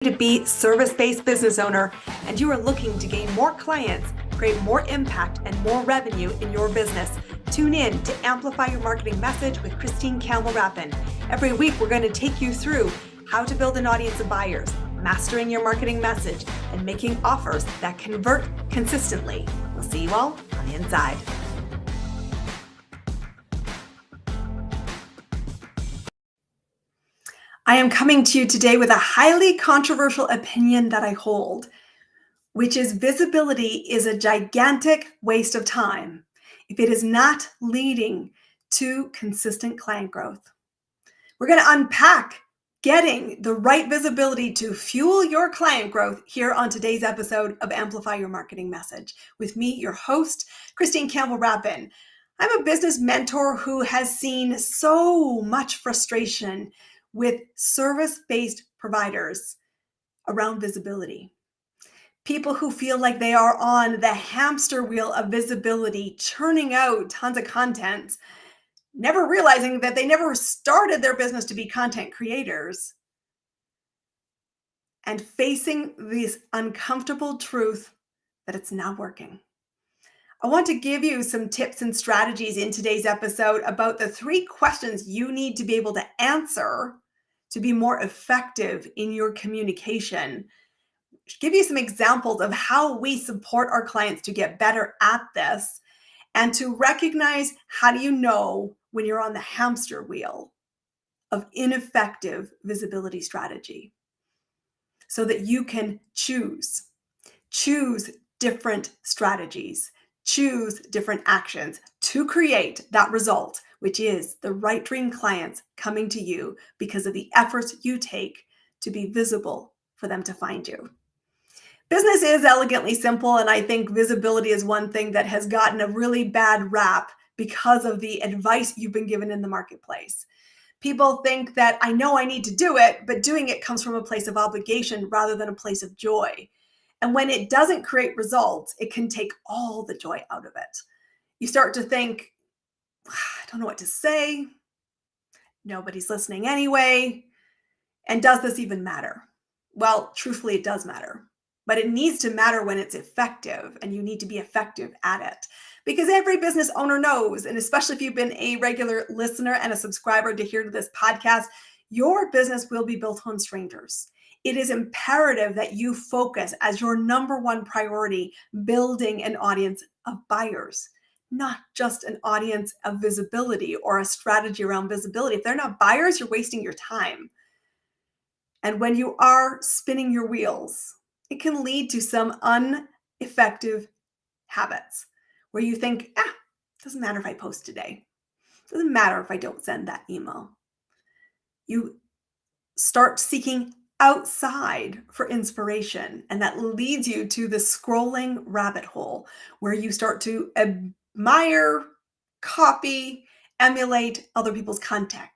To be service-based business owner and you are looking to gain more clients, create more impact and more revenue in your business, tune in to Amplify Your Marketing Message with Campbell Rapin. Every week, we're going to take you through how to build an audience of buyers, mastering your marketing message, and making offers that convert consistently. We'll see you all on the inside. I am coming to you today with a highly controversial opinion that I hold, which is visibility is a gigantic waste of time if it is not leading to consistent client growth. We're going to unpack getting the right visibility to fuel your client growth here on today's episode of Amplify Your Marketing Message with me, your host, Campbell Rapin. I'm a business mentor who has seen so much frustration with service-based providers around visibility. People who feel like they are on the hamster wheel of visibility, churning out tons of content, never realizing that they never started their business to be content creators, and facing this uncomfortable truth that it's not working. I want to give you some tips and strategies in today's episode about the 3 questions you need to be able to answer to be more effective in your communication. Give you some examples of how we support our clients to get better at this and to recognize how do you know when you're on the hamster wheel of ineffective visibility strategy so that you can choose different strategies. Choose different actions to create that result, which is the right dream clients coming to you because of the efforts you take to be visible for them to find you. Business is elegantly simple, and I think visibility is one thing that has gotten a really bad rap because of the advice you've been given in the marketplace. People think that I know I need to do it, but doing it comes from a place of obligation rather than a place of joy. And when it doesn't create results, it can take all the joy out of it. You start to think, I don't know what to say. Nobody's listening anyway. And does this even matter? Well, truthfully, it does matter. But it needs to matter when it's effective, and you need to be effective at it. Because every business owner knows, and especially if you've been a regular listener and a subscriber to this podcast, your business will be built on strangers. It is imperative that you focus as your number one priority, building an audience of buyers, not just an audience of visibility or a strategy around visibility. If they're not buyers, you're wasting your time. And when you are spinning your wheels, it can lead to some ineffective habits where you think, it doesn't matter if I post today. It doesn't matter if I don't send that email. You start seeking outside for inspiration, and that leads you to the scrolling rabbit hole where you start to admire, copy, emulate other people's content.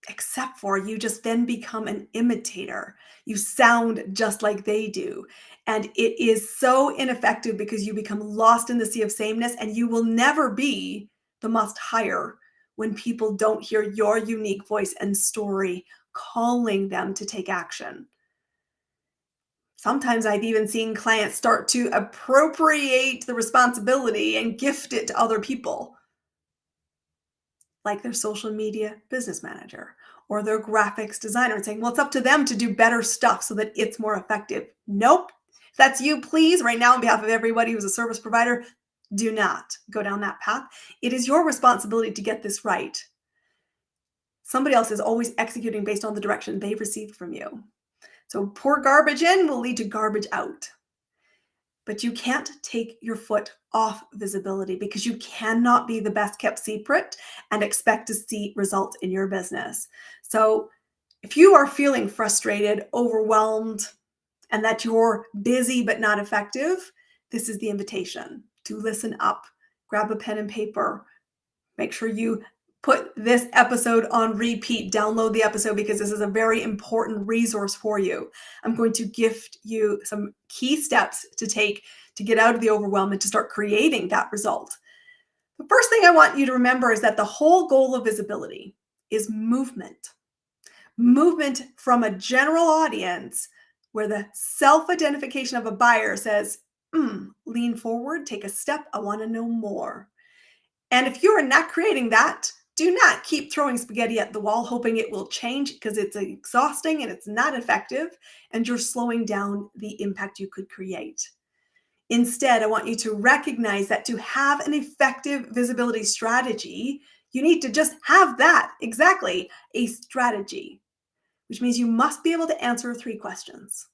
Except for you just then become an imitator. You sound just like they do. And it is so ineffective because you become lost in the sea of sameness, and you will never be the must hire when people don't hear your unique voice and story calling them to take action. Sometimes I've even seen clients start to appropriate the responsibility and gift it to other people, like their social media business manager or their graphics designer, and saying, well, it's up to them to do better stuff so that it's more effective. Nope. If that's you, please, right now, on behalf of everybody who's a service provider, do not go down that path. It is your responsibility to get this right. Somebody else is always executing based on the direction they've received from you. So pour garbage in will lead to garbage out. But you can't take your foot off visibility because you cannot be the best kept secret and expect to see results in your business. So if you are feeling frustrated, overwhelmed, and that you're busy but not effective, this is the invitation to listen up, grab a pen and paper, make sure you put this episode on repeat, download the episode because this is a very important resource for you. I'm going to gift you some key steps to take to get out of the overwhelm and to start creating that result. The first thing I want you to remember is that the whole goal of visibility is movement. Movement from a general audience where the self-identification of a buyer says, lean forward, take a step, I want to know more. And if you are not creating that, do not keep throwing spaghetti at the wall hoping it will change, because it's exhausting and it's not effective, and you're slowing down the impact you could create. Instead, I want you to recognize that to have an effective visibility strategy, you need to just have that, exactly, a strategy, which means you must be able to answer 3 questions.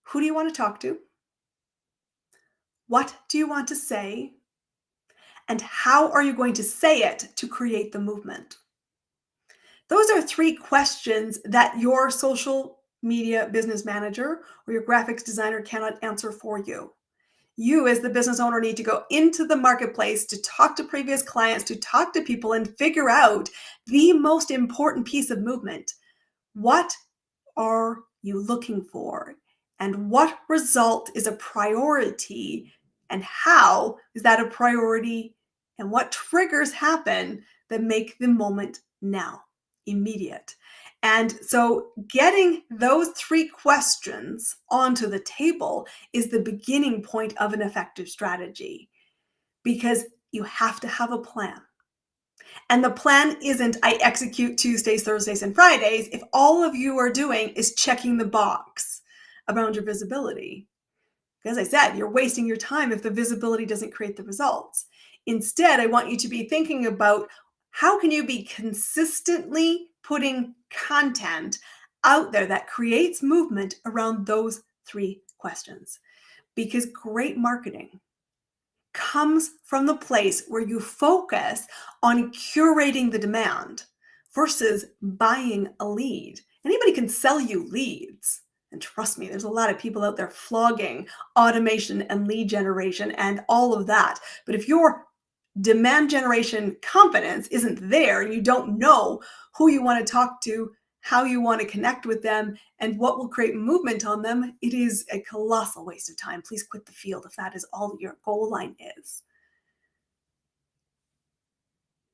Who do you want to talk to? What do you want to say? And how are you going to say it to create the movement? Those are 3 questions that your social media business manager or your graphics designer cannot answer for you. You, as the business owner, need to go into the marketplace to talk to previous clients, to talk to people and figure out the most important piece of movement. What are you looking for? And what result is a priority? And how is that a priority? And what triggers happen that make the moment now, immediate? And so getting those 3 questions onto the table is the beginning point of an effective strategy, because you have to have a plan. And the plan isn't I execute Tuesdays, Thursdays, and Fridays if all of you are doing is checking the box around your visibility. As I said, you're wasting your time if the visibility doesn't create the results. Instead, I want you to be thinking about how can you be consistently putting content out there that creates movement around those 3 questions. Because great marketing comes from the place where you focus on curating the demand versus buying a lead. Anybody can sell you leads. And trust me, there's a lot of people out there flogging automation and lead generation and all of that. But if your demand generation confidence isn't there and you don't know who you want to talk to, how you want to connect with them, and what will create movement on them, it is a colossal waste of time. Please quit the field if that is all your goal line is.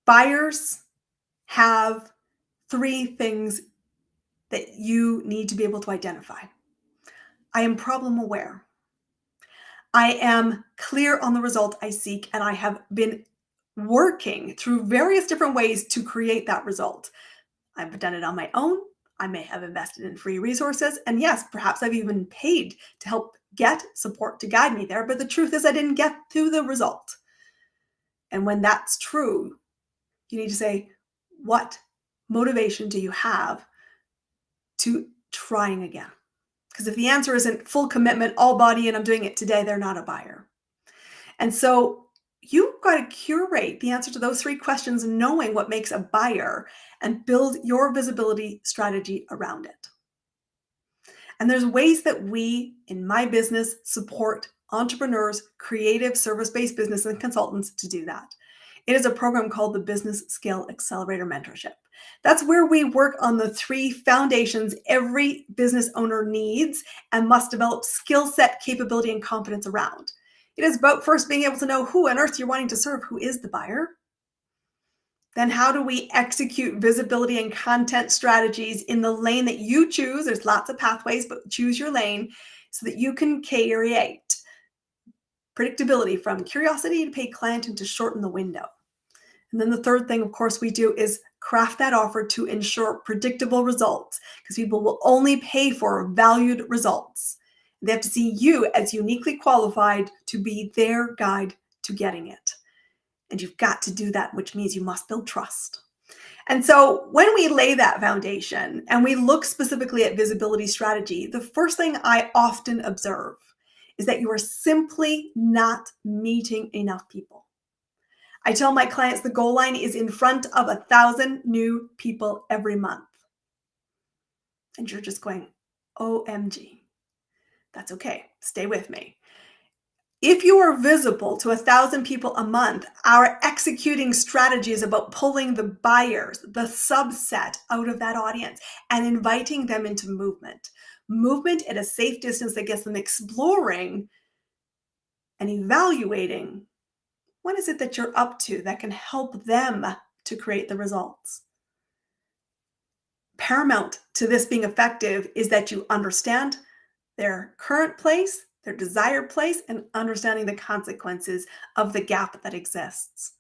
Buyers have 3 things that you need to be able to identify. I am problem aware. I am clear on the result I seek, and I have been working through various different ways to create that result. I've done it on my own. I may have invested in free resources. And yes, perhaps I've even paid to help get support to guide me there. But the truth is, I didn't get to the result. And when that's true, you need to say, what motivation do you have to trying again? Because if the answer isn't full commitment, all body, and I'm doing it today, they're not a buyer. And so you've got to curate the answer to those 3 questions, knowing what makes a buyer, and build your visibility strategy around it. And there's ways that we in my business support entrepreneurs, creative service-based business and consultants to do that. It is a program called the Business Scale Accelerator Mentorship. That's where we work on the 3 foundations every business owner needs and must develop skill set, capability, and confidence around. It is about first being able to know who on earth you're wanting to serve, who is the buyer. Then how do we execute visibility and content strategies in the lane that you choose? There's lots of pathways, but choose your lane so that you can create predictability from curiosity to paid client and to shorten the window. And then the third thing, of course, we do is craft that offer to ensure predictable results, because people will only pay for valued results. They have to see you as uniquely qualified to be their guide to getting it. And you've got to do that, which means you must build trust. And so when we lay that foundation and we look specifically at visibility strategy, the first thing I often observe is that you are simply not meeting enough people. I tell my clients the goal line is in front of 1,000 new people every month. And you're just going, OMG. That's okay. Stay with me. If you are visible to 1,000 people a month, our executing strategy is about pulling the buyers, the subset, out of that audience and inviting them into movement. Movement at a safe distance that gets them exploring and evaluating what is it that you're up to that can help them to create the results. Paramount to this being effective is that you understand their current place, their desired place, and understanding the consequences of the gap that exists.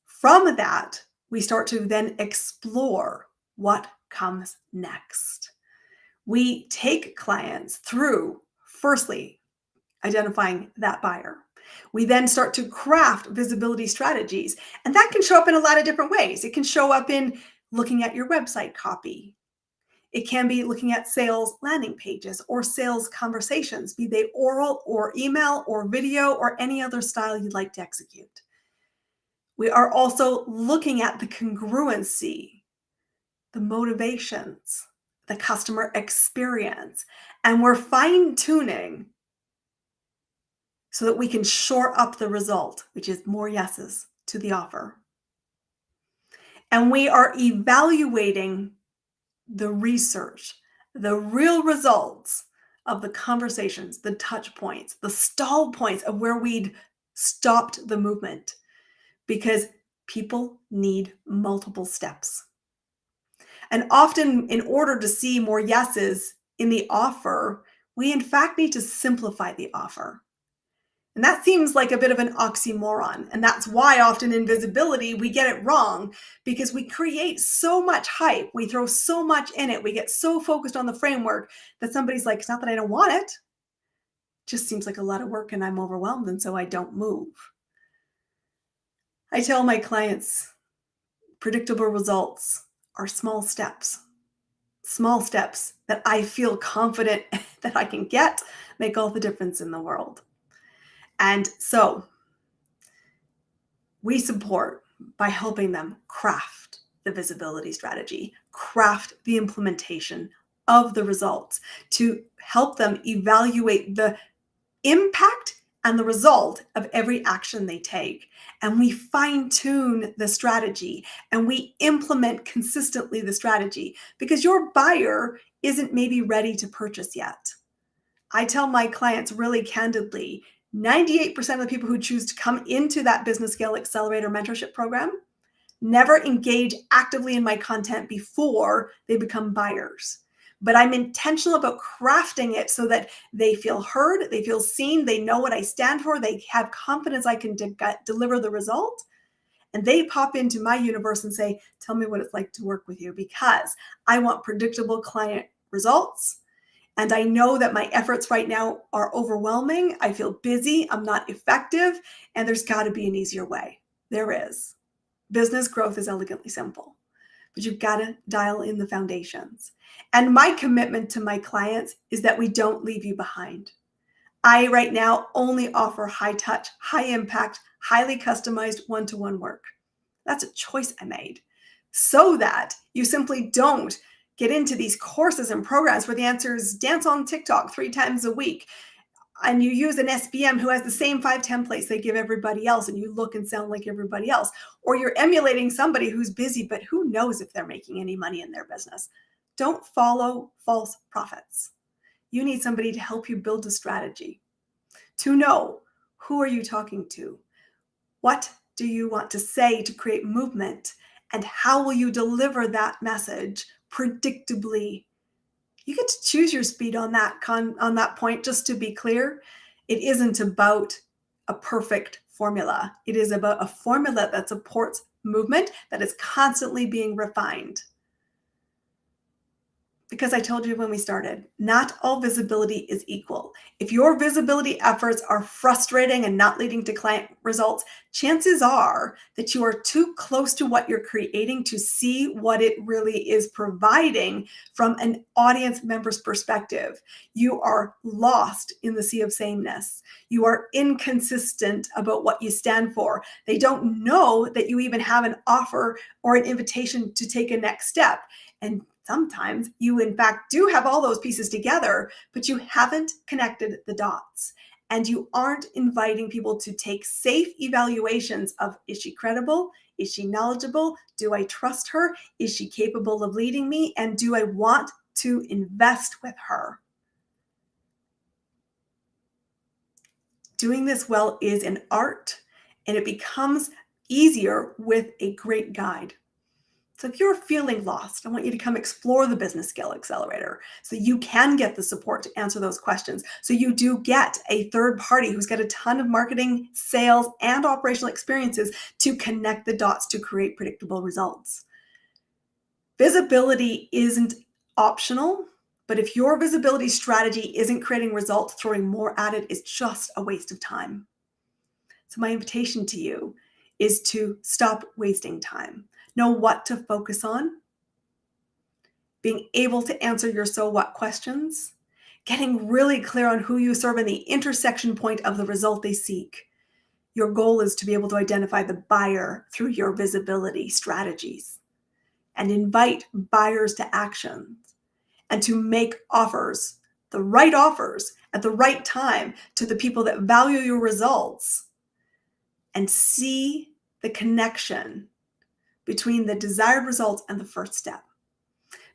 From that, we start to then explore what comes next. We take clients through, firstly, identifying that buyer. We then start to craft visibility strategies, and that can show up in a lot of different ways. It can show up in looking at your website copy. It can be looking at sales landing pages or sales conversations, be they oral or email or video or any other style you'd like to execute. We are also looking at the congruency, the motivations, the customer experience, and we're fine-tuning so that we can shore up the result, which is more yeses to the offer. And we are evaluating the research, the real results of the conversations, the touch points, the stall points of where we'd stopped the movement, because people need multiple steps. And often, in order to see more yeses in the offer, we in fact need to simplify the offer. And that seems like a bit of an oxymoron. And that's why often in visibility, we get it wrong, because we create so much hype. We throw so much in it. We get so focused on the framework that somebody's like, it's not that I don't want it. It just seems like a lot of work and I'm overwhelmed. And so I don't move. I tell my clients, predictable results are small steps that I feel confident that I can get, make all the difference in the world. And so we support by helping them craft the visibility strategy, craft the implementation of the results, to help them evaluate the impact and the result of every action they take. And we fine-tune the strategy and we implement consistently the strategy, because your buyer isn't maybe ready to purchase yet. I tell my clients really candidly, 98% of the people who choose to come into that Business Scale Accelerator mentorship program never engage actively in my content before they become buyers. But I'm intentional about crafting it so that they feel heard, they feel seen, they know what I stand for, they have confidence I can deliver the result. And they pop into my universe and say, tell me what it's like to work with you, because I want predictable client results. And I know that my efforts right now are overwhelming. I feel busy. I'm not effective. And there's got to be an easier way. There is. Business growth is elegantly simple, but you've got to dial in the foundations. And my commitment to my clients is that we don't leave you behind. I right now only offer high touch, high impact, highly customized one-to-one work. That's a choice I made, so that you simply don't get into these courses and programs where the answer is dance on TikTok 3 times a week, and you use an SBM who has the same 5 templates they give everybody else, and you look and sound like everybody else. Or you're emulating somebody who's busy, but who knows if they're making any money in their business. Don't follow false prophets. You need somebody to help you build a strategy, to know who are you talking to, what do you want to say to create movement, and how will you deliver that message predictably. You get to choose your speed on that point. Just to be clear, it isn't about a perfect formula. It is about a formula that supports movement, that is constantly being refined. Because I told you when we started, not all visibility is equal. If your visibility efforts are frustrating and not leading to client results, chances are that you are too close to what you're creating to see what it really is providing from an audience member's perspective. You are lost in the sea of sameness. You are inconsistent about what you stand for. They don't know that you even have an offer or an invitation to take a next step. And sometimes you, in fact, do have all those pieces together, but you haven't connected the dots. And you aren't inviting people to take safe evaluations of, is she credible? Is she knowledgeable? Do I trust her? Is she capable of leading me? And do I want to invest with her? Doing this well is an art, and it becomes easier with a great guide. So if you're feeling lost, I want you to come explore the Business Scale Accelerator so you can get the support to answer those questions. So you do get a third party who's got a ton of marketing, sales, and operational experiences to connect the dots to create predictable results. Visibility isn't optional, but if your visibility strategy isn't creating results, throwing more at it is just a waste of time. So my invitation to you is to stop wasting time. Know what to focus on, being able to answer your so what questions, getting really clear on who you serve and the intersection point of the result they seek. Your goal is to be able to identify the buyer through your visibility strategies and invite buyers to action and to make offers, the right offers at the right time to the people that value your results, and see the connection between the desired results and the first step.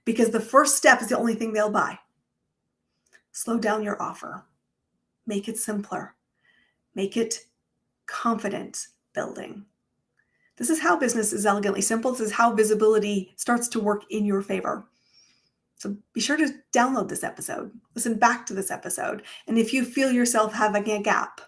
Because the first step is the only thing they'll buy. Slow down your offer. Make it simpler. Make it confidence building. This is how business is elegantly simple. This is how visibility starts to work in your favor. So be sure to download this episode. Listen back to this episode. And if you feel yourself having a gap,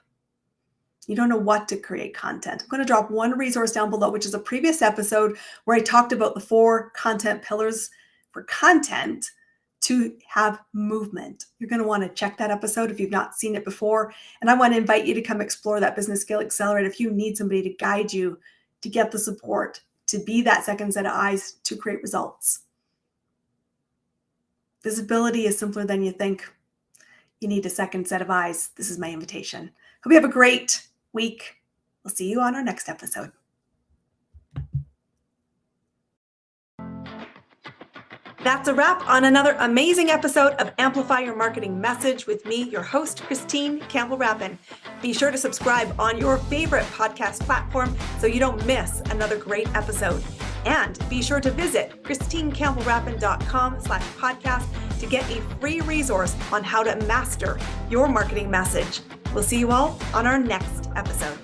you don't know what to create content, I'm going to drop one resource down below, which is a previous episode where I talked about the 4 content pillars for content to have movement. You're going to want to check that episode if you've not seen it before. And I want to invite you to come explore that Business Scale Accelerator if you need somebody to guide you to get the support, to be that second set of eyes to create results. Visibility is simpler than you think. You need a second set of eyes. This is my invitation. Hope you have a great week. We'll see you on our next episode. That's a wrap on another amazing episode of Amplify Your Marketing Message with me, your host, Christine Campbell Rapin. Be sure to subscribe on your favorite podcast platform so you don't miss another great episode. And be sure to visit christinecampbellrapin.com/podcast to get a free resource on how to master your marketing message. We'll see you all on our next episode.